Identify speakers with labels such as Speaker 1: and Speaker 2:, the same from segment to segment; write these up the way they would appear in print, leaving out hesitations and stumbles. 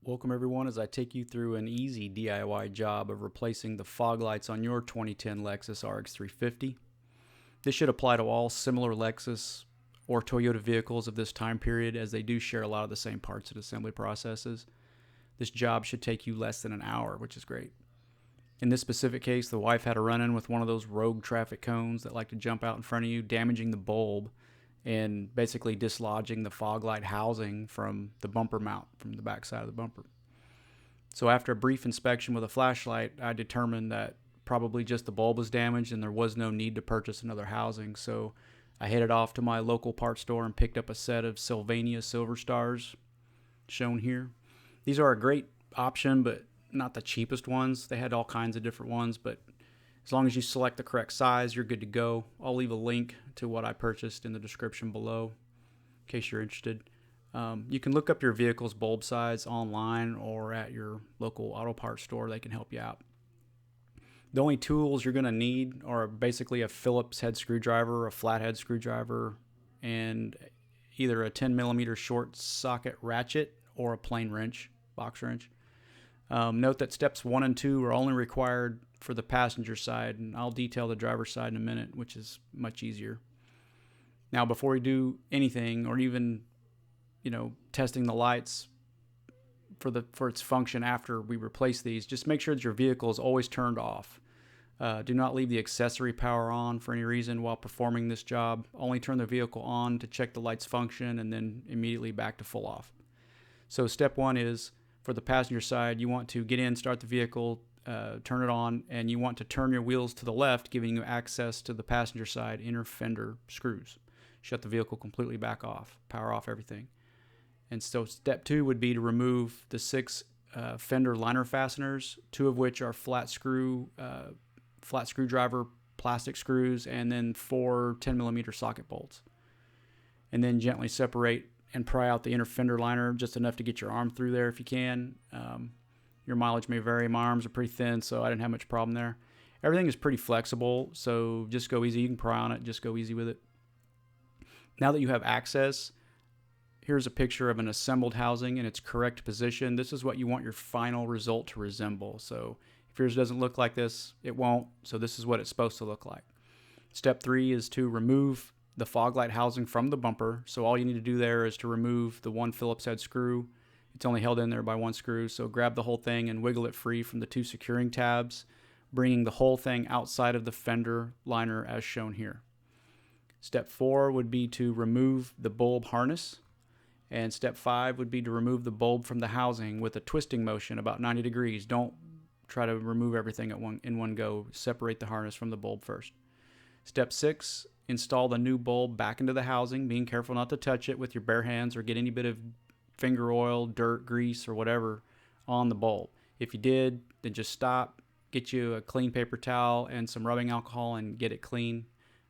Speaker 1: Welcome everyone as I take you through an easy DIY job of replacing the fog lights on your 2010 Lexus RX350. This should apply to all similar Lexus or Toyota vehicles of this time period, as they do share a lot of the same parts and assembly processes. This job should take you less than an hour, which is great. In this specific case, the wife had a run-in with one of those rogue traffic cones that like to jump out in front of you, damaging the bulb and basically dislodging the fog light housing from the bumper mount, from the back side of the bumper. So after a brief inspection with a flashlight, I determined that probably just the bulb was damaged and there was no need to purchase another housing. So I headed off to my local parts store and picked up a set of Sylvania Silver Stars, shown here. These are a great option, but not the cheapest ones. They had all kinds of different ones, but as long as you select the correct size, you're good to go. I'll leave a link to what I purchased in the description below in case you're interested. You can look up your vehicle's bulb size online or at your local auto parts store. They can help you out. The only tools you're going to need are basically a Phillips head screwdriver, a flathead screwdriver, and either a 10mm short socket ratchet or a plain wrench, box wrench. Note that steps 1 and 2 are only required for the passenger side, and I'll detail the driver's side in a minute, which is much easier. Now, before we do anything, or even testing the lights for its function after we replace these, just make sure that your vehicle is always turned off. Do not leave the accessory power on for any reason while performing this job. Only turn the vehicle on to check the light's function, and then immediately back to full off. So step 1 is, for the passenger side, you want to get in, start the vehicle, turn it on, and you want to turn your wheels to the left, giving you access to the passenger side inner fender screws. Shut the vehicle completely back off, power off everything. And so step 2 would be to remove the 6 fender liner fasteners, 2 of which are flat screwdriver plastic screws, and then 4 10mm socket bolts. And then gently separate and pry out the inner fender liner, just enough to get your arm through there if you can. Your mileage may vary. My arms are pretty thin, so I didn't have much problem there. Everything is pretty flexible, so just go easy. You can pry on it, just go easy with it. Now that you have access, here's a picture of an assembled housing in its correct position. This is what you want your final result to resemble. So if yours doesn't look like this, it won't. So this is what it's supposed to look like. Step 3 is to remove the fog light housing from the bumper. So all you need to do there is to remove the 1 Phillips head screw. It's only held in there by 1 screw, so grab the whole thing and wiggle it free from the 2 securing tabs, bringing the whole thing outside of the fender liner as shown here. Step 4 would be to remove the bulb harness, and step 5 would be to remove the bulb from the housing with a twisting motion about 90 degrees. Don't try to remove everything in one go. Separate the harness from the bulb first. Step 6, install the new bulb back into the housing, being careful not to touch it with your bare hands or get any bit of finger oil, dirt, grease, or whatever on the bulb. If you did, then just stop, get you a clean paper towel and some rubbing alcohol and get it clean.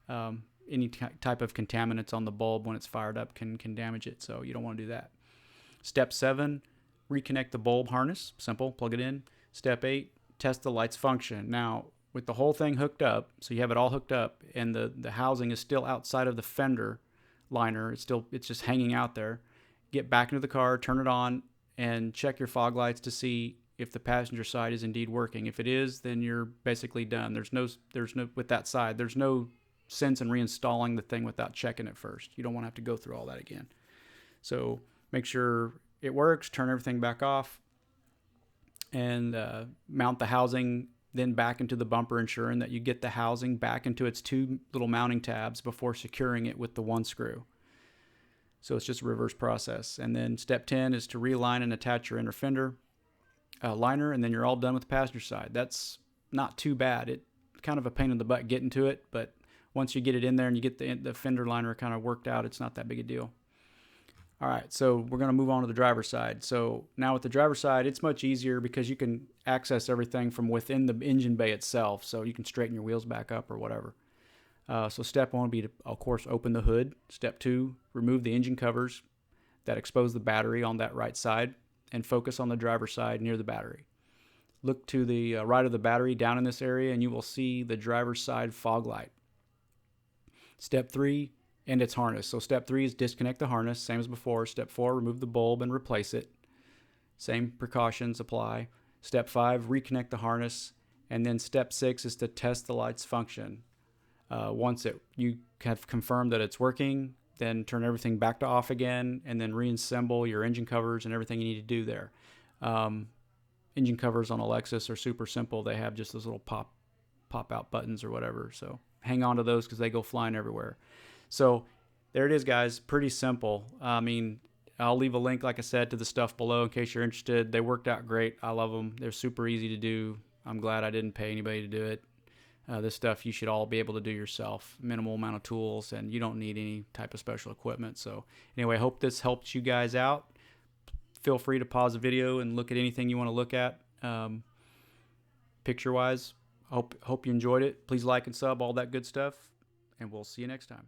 Speaker 1: Any type of contaminants on the bulb when it's fired up can damage it, so you don't want to do that. Step 7, reconnect the bulb harness. Simple, plug it in. Step 8, test the light's function. Now, with the whole thing hooked up, so you have it all hooked up, and the housing is still outside of the fender liner, it's just hanging out there. Get back into the car, turn it on, and check your fog lights to see if the passenger side is indeed working. If it is, then you're basically done. There's no with that side, there's no sense in reinstalling the thing without checking it first. You don't want to have to go through all that again. So make sure it works, turn everything back off, and mount the housing then back into the bumper, ensuring that you get the housing back into its 2 little mounting tabs before securing it with the 1 screw. So it's just a reverse process. And then step 10 is to realign and attach your inner fender liner, and then you're all done with the passenger side. That's not too bad. It's kind of a pain in the butt getting to it, but once you get it in there and you get the fender liner kind of worked out, it's not that big a deal. All right, so we're going to move on to the driver's side. So now with the driver's side, it's much easier because you can access everything from within the engine bay itself, so you can straighten your wheels back up or whatever. So step 1 would be to, of course, open the hood. Step 2, remove the engine covers that expose the battery on that right side and focus on the driver's side near the battery. Look to the right of the battery down in this area, and you will see the driver's side fog light. Step 3, and its harness. So step 3 is disconnect the harness, same as before. Step 4, remove the bulb and replace it. Same precautions apply. Step 5, reconnect the harness. And then step 6 is to test the light's function. Once you have confirmed that it's working, then turn everything back to off again, and then reassemble your engine covers and everything you need to do there. Engine covers on a Lexus are super simple. They have just those little pop out buttons or whatever. So hang on to those because they go flying everywhere. So there it is, guys. Pretty simple. I mean, I'll leave a link, like I said, to the stuff below in case you're interested. They worked out great. I love them. They're super easy to do. I'm glad I didn't pay anybody to do it. This stuff you should all be able to do yourself. Minimal amount of tools, and you don't need any type of special equipment. So anyway, I hope this helps you guys out. Feel free to pause the video and look at anything you want to look at picture-wise. Hope you enjoyed it. Please like and sub, all that good stuff, and we'll see you next time.